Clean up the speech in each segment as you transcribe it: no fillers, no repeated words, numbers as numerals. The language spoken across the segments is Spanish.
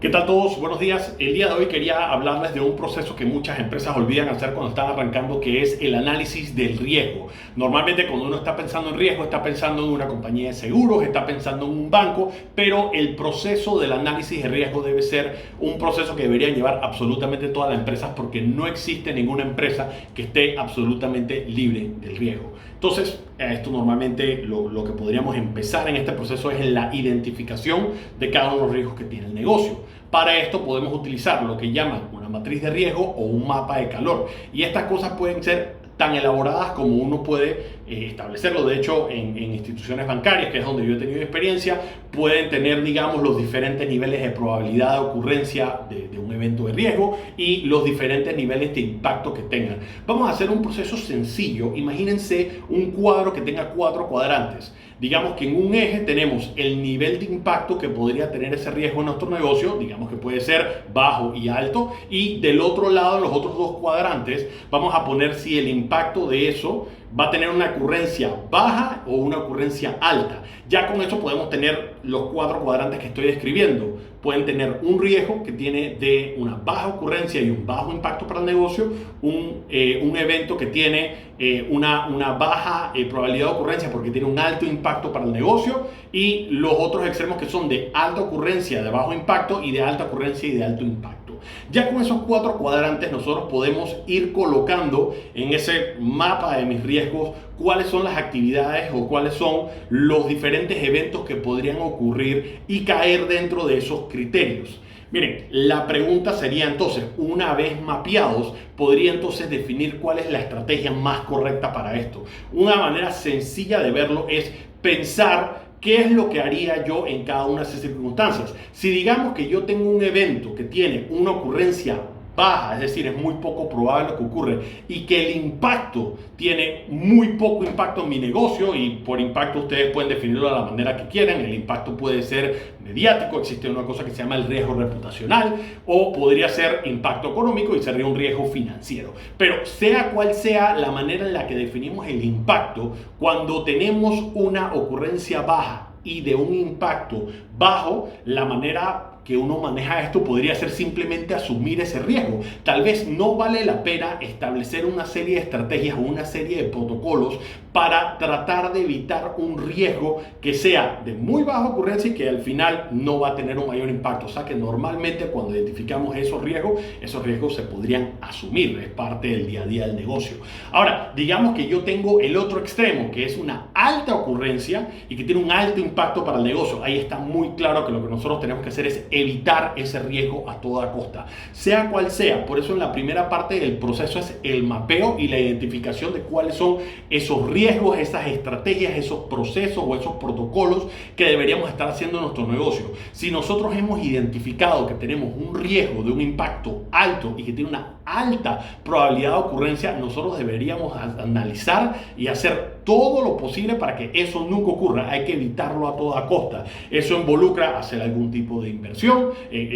¿Qué tal todos? Buenos días. El día de hoy quería hablarles de un proceso que muchas empresas olvidan hacer cuando están arrancando, que es el análisis del riesgo. Normalmente cuando uno está pensando en riesgo, está pensando en una compañía de seguros, está pensando en un banco, pero el proceso del análisis de riesgo debe ser un proceso que deberían llevar absolutamente todas las empresas, porque no existe ninguna empresa que esté absolutamente libre del riesgo. Entonces, esto normalmente lo que podríamos empezar en este proceso es la identificación de cada uno de los riesgos que tiene el negocio. Para esto podemos utilizar lo que llaman una matriz de riesgo o un mapa de calor. Y estas cosas pueden ser tan elaboradas como uno puede establecerlo. De hecho, en instituciones bancarias, que es donde yo he tenido experiencia, pueden tener, digamos, los diferentes niveles de probabilidad de ocurrencia de un evento de riesgo y los diferentes niveles de impacto que tengan. Vamos a hacer un proceso sencillo. Imagínense un cuadro que tenga 4 cuadrantes. Digamos que en un eje tenemos el nivel de impacto que podría tener ese riesgo en nuestro negocio, digamos que puede ser bajo y alto, y del otro lado, en los otros 2 cuadrantes, vamos a poner si el impacto de eso va a tener una ocurrencia baja o una ocurrencia alta. Ya con eso podemos tener los 4 cuadrantes que estoy describiendo. Pueden tener un riesgo que tiene de una baja ocurrencia y un bajo impacto para el negocio, un evento que tiene una baja probabilidad de ocurrencia porque tiene un alto impacto para el negocio, y los otros extremos que son de alta ocurrencia, de bajo impacto, y de alta ocurrencia y de alto impacto. Ya con esos 4 cuadrantes nosotros podemos ir colocando en ese mapa de mis riesgos cuáles son las actividades o cuáles son los diferentes eventos que podrían ocurrir y caer dentro de esos criterios. Miren, la pregunta sería entonces, una vez mapeados, podría entonces definir cuál es la estrategia más correcta para esto. Una manera sencilla de verlo es pensar ¿qué es lo que haría yo en cada una de esas circunstancias? Si digamos que yo tengo un evento que tiene una ocurrencia baja, es decir, es muy poco probable lo que ocurre, y que el impacto tiene muy poco impacto en mi negocio, y por impacto ustedes pueden definirlo de la manera que quieran. El impacto puede ser mediático, existe una cosa que se llama el riesgo reputacional, o podría ser impacto económico y sería un riesgo financiero. Pero sea cual sea la manera en la que definimos el impacto, cuando tenemos una ocurrencia baja y de un impacto bajo, la manera que uno maneja esto podría ser simplemente asumir ese riesgo. Tal vez no vale la pena establecer una serie de estrategias o una serie de protocolos para tratar de evitar un riesgo que sea de muy baja ocurrencia y que al final no va a tener un mayor impacto. O sea que normalmente cuando identificamos esos riesgos se podrían asumir, es parte del día a día del negocio. Ahora, digamos que yo tengo el otro extremo, que es una alta ocurrencia y que tiene un alto impacto para el negocio. Ahí está muy claro que lo que nosotros tenemos que hacer es evitar ese riesgo a toda costa, sea cual sea. Por eso en la primera parte del proceso es el mapeo y la identificación de cuáles son esos riesgos, esas estrategias, esos procesos o esos protocolos que deberíamos estar haciendo en nuestro negocio. Si nosotros hemos identificado que tenemos un riesgo de un impacto alto y que tiene una alta probabilidad de ocurrencia, nosotros deberíamos analizar y hacer todo lo posible para que eso nunca ocurra. Hay que evitarlo a toda costa. Eso involucra hacer algún tipo de inversión,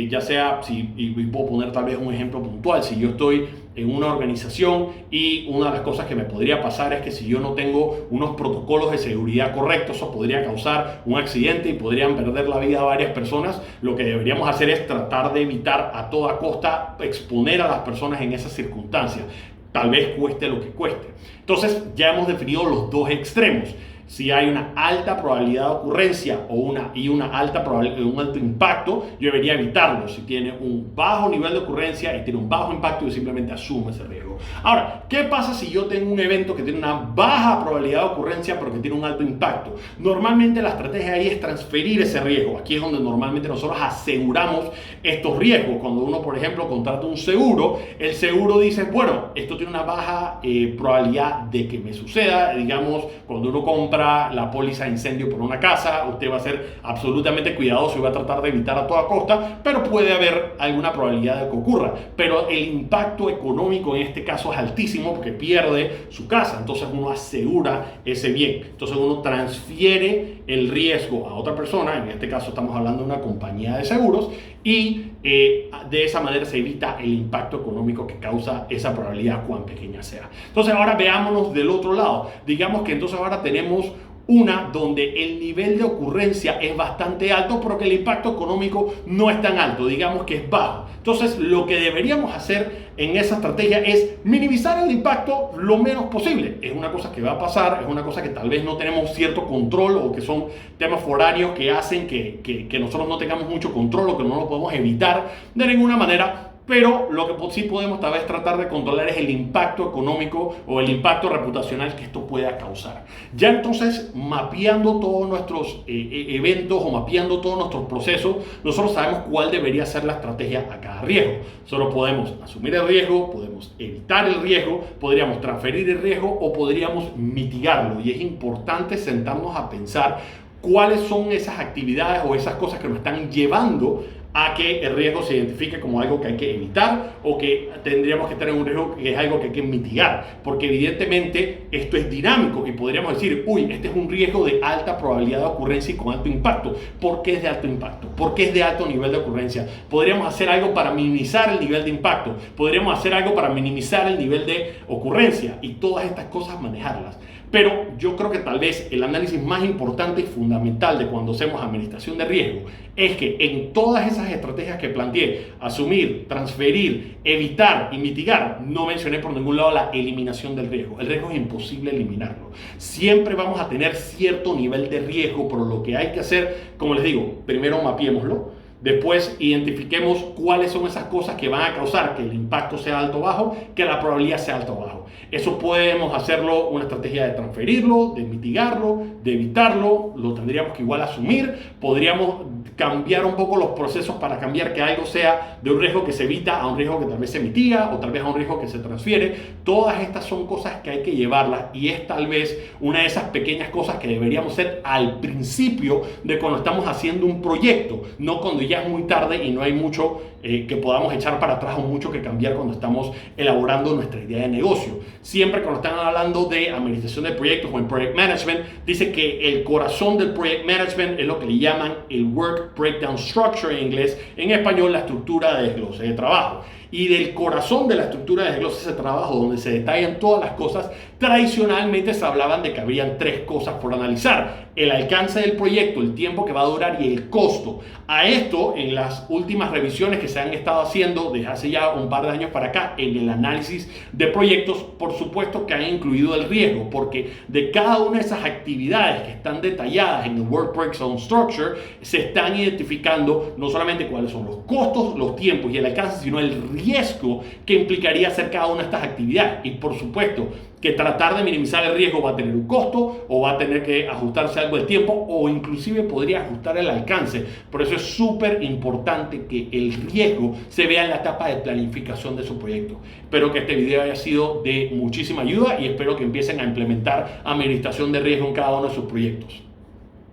ya sea, y puedo poner tal vez un ejemplo puntual. Si yo estoy en una organización y una de las cosas que me podría pasar es que si yo no tengo unos protocolos de seguridad correctos, eso podría causar un accidente y podrían perder la vida a varias personas. Lo que deberíamos hacer es tratar de evitar a toda costa exponer a las personas en esas circunstancias. Tal vez cueste lo que cueste. Entonces ya hemos definido los dos extremos. Si hay una alta probabilidad de ocurrencia un alto impacto, yo debería evitarlo. Si tiene un bajo nivel de ocurrencia y tiene un bajo impacto, yo simplemente asumo ese riesgo. Ahora, ¿qué pasa si yo tengo un evento que tiene una baja probabilidad de ocurrencia pero que tiene un alto impacto? Normalmente la estrategia ahí es transferir ese riesgo. Aquí es donde normalmente nosotros aseguramos estos riesgos. Cuando uno, por ejemplo, contrata un seguro, el seguro dice, bueno, esto tiene una baja probabilidad de que me suceda. Digamos, cuando uno compra la póliza de incendio por una casa, usted va a ser absolutamente cuidadoso y va a tratar de evitar a toda costa, pero puede haber alguna probabilidad de que ocurra. Pero el impacto económico en este caso es altísimo porque pierde su casa, entonces uno asegura ese bien. Entonces uno transfiere el riesgo a otra persona, en este caso estamos hablando de una compañía de seguros, y de esa manera se evita el impacto económico que causa esa probabilidad, cuán pequeña sea. Entonces ahora veámonos del otro lado. Digamos que entonces ahora tenemos una donde el nivel de ocurrencia es bastante alto, pero que el impacto económico no es tan alto, digamos que es bajo. Entonces, lo que deberíamos hacer en esa estrategia es minimizar el impacto lo menos posible. Es una cosa que va a pasar, es una cosa que tal vez no tenemos cierto control o que son temas foráneos que hacen que nosotros no tengamos mucho control o que no lo podemos evitar de ninguna manera. Pero lo que sí podemos tal vez tratar de controlar es el impacto económico o el impacto reputacional que esto pueda causar. Ya entonces, mapeando todos nuestros eventos o mapeando todos nuestros procesos, nosotros sabemos cuál debería ser la estrategia a cada riesgo. Solo podemos asumir el riesgo, podemos evitar el riesgo, podríamos transferir el riesgo o podríamos mitigarlo. Y es importante sentarnos a pensar cuáles son esas actividades o esas cosas que nos están llevando a que el riesgo se identifique como algo que hay que evitar o que tendríamos que tener un riesgo que es algo que hay que mitigar, porque evidentemente esto es dinámico y podríamos decir, uy, este es un riesgo de alta probabilidad de ocurrencia y con alto impacto. ¿Por qué es de alto impacto? ¿Por qué es de alto nivel de ocurrencia? Podríamos hacer algo para minimizar el nivel de impacto, podríamos hacer algo para minimizar el nivel de ocurrencia y todas estas cosas manejarlas. Pero yo creo que tal vez el análisis más importante y fundamental de cuando hacemos administración de riesgo es que en todas esas estrategias que planteé, asumir, transferir, evitar y mitigar, no mencioné por ningún lado la eliminación del riesgo. El riesgo es imposible eliminarlo. Siempre vamos a tener cierto nivel de riesgo, pero lo que hay que hacer, como les digo, primero mapeémoslo. Después identifiquemos cuáles son esas cosas que van a causar que el impacto sea alto o bajo, que la probabilidad sea alto o bajo. Eso podemos hacerlo una estrategia de transferirlo, de mitigarlo, de evitarlo, lo tendríamos que igual asumir, podríamos cambiar un poco los procesos para cambiar que algo sea de un riesgo que se evita a un riesgo que tal vez se mitiga o tal vez a un riesgo que se transfiere. Todas estas son cosas que hay que llevarlas y es tal vez una de esas pequeñas cosas que deberíamos hacer al principio de cuando estamos haciendo un proyecto, no cuando ya es muy tarde y no hay mucho que podamos echar para atrás o mucho que cambiar cuando estamos elaborando nuestra idea de negocio. Siempre cuando están hablando de administración de proyectos o en project management, dice que el corazón del project management es lo que le llaman el work breakdown structure en inglés, en español la estructura de desglose de trabajo. Y del corazón de la estructura de desglose de trabajo, donde se detallan todas las cosas, tradicionalmente se hablaban de que habrían tres cosas por analizar: el alcance del proyecto, el tiempo que va a durar y el costo. A esto, en las últimas revisiones que se han estado haciendo desde hace ya un par de años para acá, en el análisis de proyectos, por supuesto que han incluido el riesgo, porque de cada una de esas actividades que están detalladas en el Work Breakdown Structure, se están identificando no solamente cuáles son los costos, los tiempos y el alcance, sino el riesgo que implicaría hacer cada una de estas actividades. Y por supuesto que tratar de minimizar el riesgo va a tener un costo o va a tener que ajustarse algo el tiempo o inclusive podría ajustar el alcance. Por eso es súper importante que el riesgo se vea en la etapa de planificación de su proyecto. Espero que este video haya sido de muchísima ayuda y espero que empiecen a implementar administración de riesgo en cada uno de sus proyectos.